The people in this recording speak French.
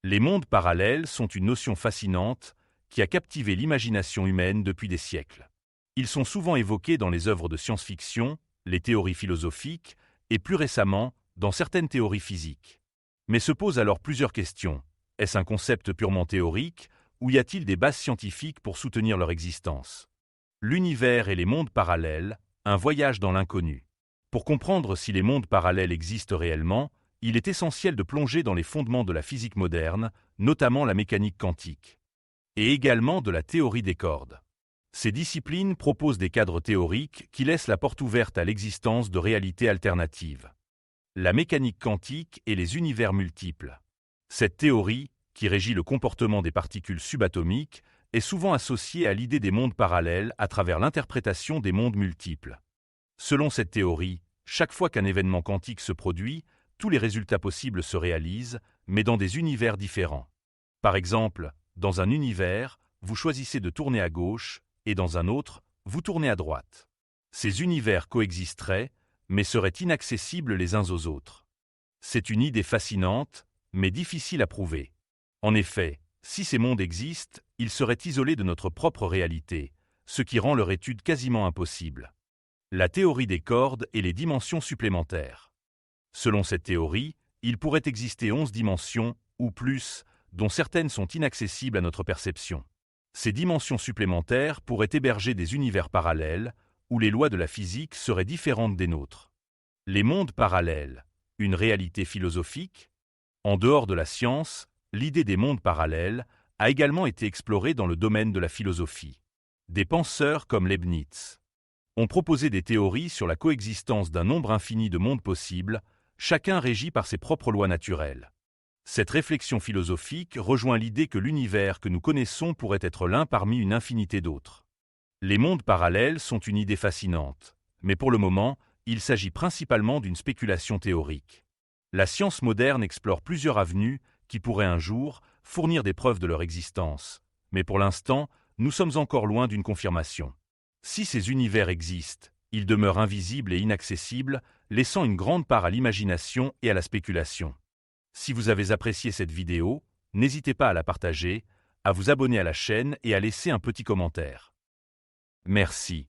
Les mondes parallèles sont une notion fascinante qui a captivé l'imagination humaine depuis des siècles. Ils sont souvent évoqués dans les œuvres de science-fiction, les théories philosophiques et plus récemment dans certaines théories physiques. Mais se posent alors plusieurs questions. Est-ce un concept purement théorique ou y a-t-il des bases scientifiques pour soutenir leur existence? L'univers et les mondes parallèles, un voyage dans l'inconnu. Pour comprendre si les mondes parallèles existent réellement, il est essentiel de plonger dans les fondements de la physique moderne, notamment la mécanique quantique, et également de la théorie des cordes. Ces disciplines proposent des cadres théoriques qui laissent la porte ouverte à l'existence de réalités alternatives. La mécanique quantique et les univers multiples. Cette théorie, qui régit le comportement des particules subatomiques, est souvent associée à l'idée des mondes parallèles à travers l'interprétation des mondes multiples. Selon cette théorie, chaque fois qu'un événement quantique se produit, tous les résultats possibles se réalisent, mais dans des univers différents. Par exemple, dans un univers, vous choisissez de tourner à gauche, et dans un autre, vous tournez à droite. Ces univers coexisteraient, mais seraient inaccessibles les uns aux autres. C'est une idée fascinante, mais difficile à prouver. En effet, si ces mondes existent, ils seraient isolés de notre propre réalité, ce qui rend leur étude quasiment impossible. La théorie des cordes et les dimensions supplémentaires. Selon cette théorie, il pourrait exister 11 dimensions, ou plus, dont certaines sont inaccessibles à notre perception. Ces dimensions supplémentaires pourraient héberger des univers parallèles, où les lois de la physique seraient différentes des nôtres. Les mondes parallèles, une réalité philosophique? En dehors de la science, l'idée des mondes parallèles a également été explorée dans le domaine de la philosophie. Des penseurs comme Leibniz ont proposé des théories sur la coexistence d'un nombre infini de mondes possibles, chacun régi par ses propres lois naturelles. Cette réflexion philosophique rejoint l'idée que l'univers que nous connaissons pourrait être l'un parmi une infinité d'autres. Les mondes parallèles sont une idée fascinante, mais pour le moment, il s'agit principalement d'une spéculation théorique. La science moderne explore plusieurs avenues qui pourraient un jour fournir des preuves de leur existence, mais pour l'instant, nous sommes encore loin d'une confirmation. Si ces univers existent, ils demeurent invisibles et inaccessibles, laissant une grande part à l'imagination et à la spéculation. Si vous avez apprécié cette vidéo, n'hésitez pas à la partager, à vous abonner à la chaîne et à laisser un petit commentaire. Merci.